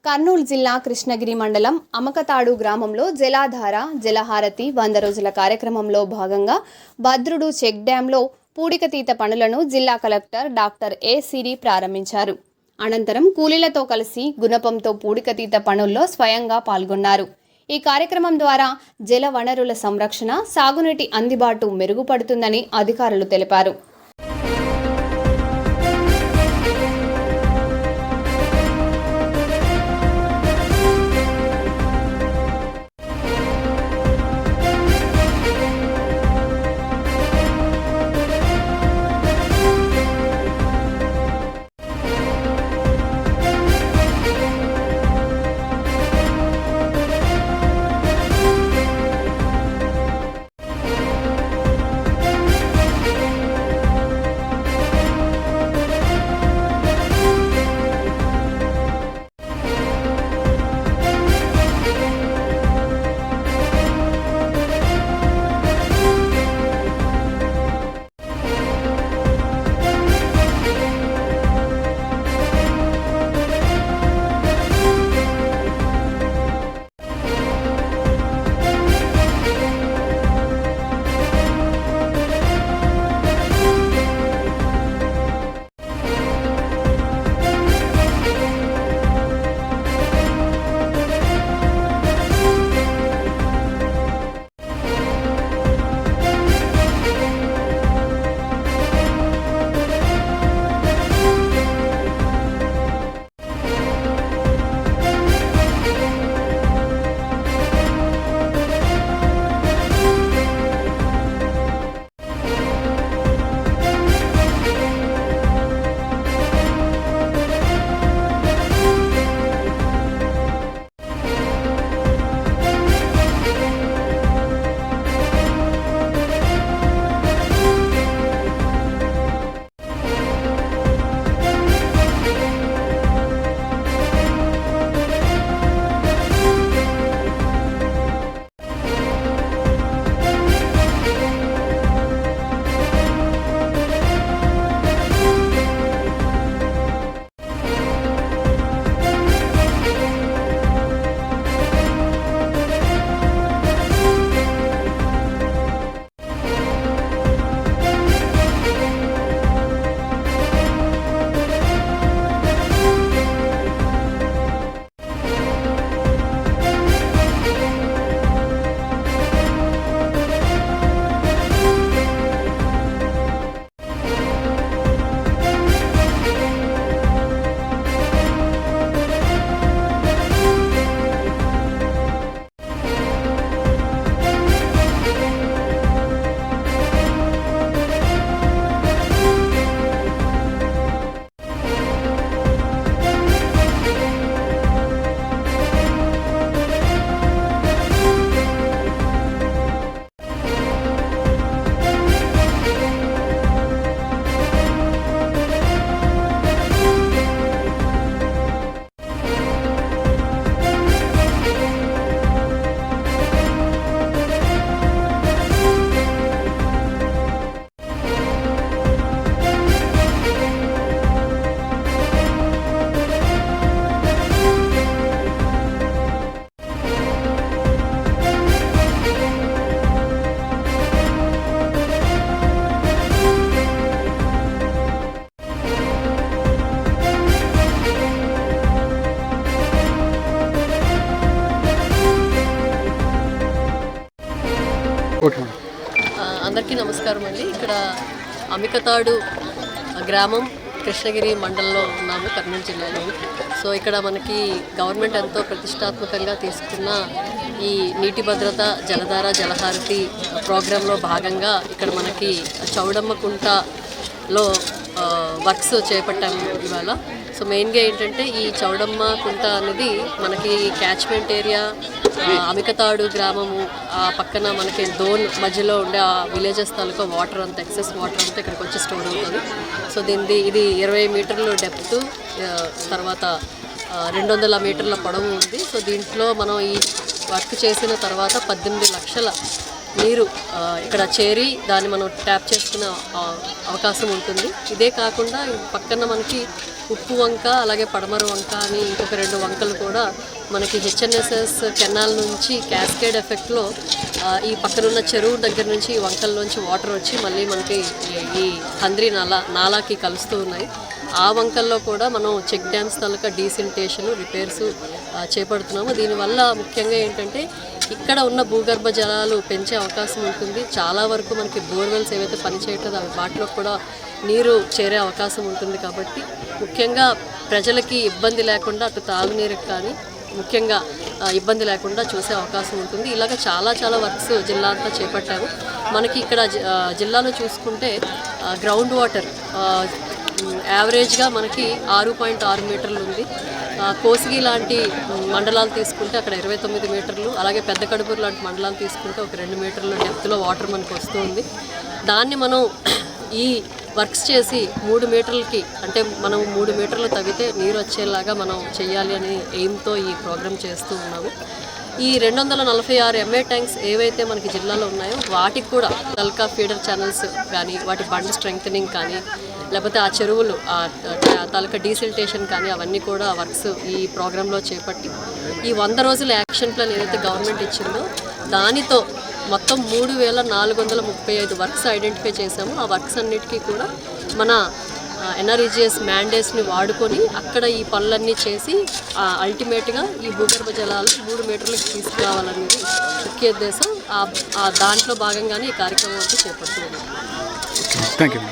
కర్నూలు జిల్లా కృష్ణగిరి మండలం అమకతాడు గ్రామంలో జలాధార జలహారతి 100 రోజుల కార్యక్రమంలో భాగంగా భద్రుడు చెక్ డ్యాంలో పూడికతీత పనులను జిల్లా కలెక్టర్ డాక్టర్ ఏ సిరి ప్రారంభించారు. అనంతరం కూలీలతో కలిసి గుణపంతో పూడికతీత పనుల్లో స్వయంగా పాల్గొన్నారు. ఈ కార్యక్రమం ద్వారా జల వనరుల సంరక్షణ, సాగునీటి అందుబాటు మెరుగుపడుతుందని అధికారులు తెలిపారు. అందరికీ నమస్కారం అండి. ఇక్కడ అమికతాడు గ్రామం కృష్ణగిరి మండలంలో ఉన్నాము, కర్నూలు జిల్లాలో. సో ఇక్కడ మనకి గవర్నమెంట్ ఎంతో ప్రతిష్టాత్మకంగా తీసుకున్న ఈ నీటి భద్రత జలధార జలహారతి ప్రోగ్రాంలో భాగంగా ఇక్కడ మనకి చౌడమ్మ కుంటలో వర్క్స్ చేపట్టాము ఇవాళ. సో మెయిన్గా ఏంటంటే ఈ చౌడమ్మ కుంట అనేది మనకి క్యాచ్మెంట్ ఏరియా అమికతాడు గ్రామము ఆ పక్కన మనకి దోన్ మధ్యలో ఉండే ఆ విలేజెస్ తాలూకా వాటర్ అంతా ఎక్సెస్ వాటర్ అంతా ఇక్కడికి వచ్చి స్టోర్ అవుతుంది. సో ఇది 20 మీటర్లు డెప్త్, తర్వాత 200 మీటర్ల పొడవు ఉంది. సో దీంట్లో మనం ఈ వర్క్ చేసిన తర్వాత 18 లక్షల నీరు ఇక్కడ చేరి దాన్ని మనం ట్యాప్ చేసుకునే అవకాశం ఉంటుంది. ఇదే కాకుండా పక్కన మనకి ఉప్పు వంక అలాగే పడమర వంక అని ఇంకొక 2 వంకలు కూడా మనకి హెచ్ఎన్ఎస్ఎస్ కెనాల్ నుంచి క్యాస్కేడ్ ఎఫెక్ట్లో ఈ పక్కనున్న చెరువు దగ్గర నుంచి ఈ వంకల్లోంచి వాటర్ వచ్చి మళ్ళీ మనకి ఈ హంద్రి నాలాకి కలుస్తూ ఉన్నాయి. ఆ వంకల్లో కూడా మనం చెక్ డ్యామ్స్ తాలూకా డీసిల్టేషన్ రిపేర్స్ చేపడుతున్నాము. దీనివల్ల ముఖ్యంగా ఏంటంటే ఇక్కడ ఉన్న భూగర్భ జలాలు పెంచే అవకాశం ఉంటుంది. చాలా వరకు మనకి బోర్వెల్స్ ఏవైతే పనిచేయట్లేదో అవి వాటిలో కూడా నీరు చేరే అవకాశం ఉంటుంది. కాబట్టి ముఖ్యంగా ప్రజలకి ఇబ్బంది లేకుండా అటు తాగునీరుకి కానీ ముఖ్యంగా ఇబ్బంది లేకుండా చూసే అవకాశం ఉంటుంది. ఇలాగ చాలా వర్క్స్ జిల్లా అంతా చేపట్టాము. మనకి ఇక్కడ జిల్లాలో చూసుకుంటే గ్రౌండ్ వాటర్ యావరేజ్గా మనకి 6.6 మీటర్లు ఉంది. కోసిగి లాంటి మండలాలు తీసుకుంటే అక్కడ 29 మీటర్లు, అలాగే పెద్ద కడుపూరు లాంటి మండలాలు తీసుకుంటే ఒక 2 మీటర్ల డెప్త్లో వాటర్ మనకు వస్తుంది. దాన్ని మనం ఈ వర్క్స్ చేసి 3 మీటర్లకి అంటే మనం 3 మీటర్లు తవ్వితే నీరు వచ్చేలాగా మనం చేయాలి అనే ఎయిమ్తో ఈ ప్రోగ్రామ్ చేస్తూ ఉన్నాము. ఈ 246 ఎంఏ ట్యాంక్స్ ఏవైతే మనకి జిల్లాలో ఉన్నాయో వాటికి కూడా తల్కా ఫీడర్ ఛానల్స్ కానీ వాటి బండ్ స్ట్రెంగ్థనింగ్ కానీ లేకపోతే ఆ చెరువులు తాలూకా డీసిల్టేషన్ కానీ అవన్నీ కూడా వర్క్స్ ఈ ప్రోగ్రాంలో చేపట్టి ఈ 100 రోజుల యాక్షన్ ప్లాన్ ఏదైతే గవర్నమెంట్ ఇచ్చిందో దానితో మొత్తం 3435 వర్క్స్ ఐడెంటిఫై చేశాము. ఆ వర్క్స్ అన్నిటికీ కూడా మన ఎన్ఆర్ఈజీఎస్ మ్యాండేట్స్ని వాడుకొని అక్కడ ఈ పనులన్నీ చేసి అల్టిమేట్గా ఈ భూగర్భ జలాలు 3 మీటర్లకు తీసుకురావాలనేది ముఖ్య ఉద్దేశం. దాంట్లో భాగంగానే ఈ కార్యక్రమం అంతా చేపడుతుంది. Thank you.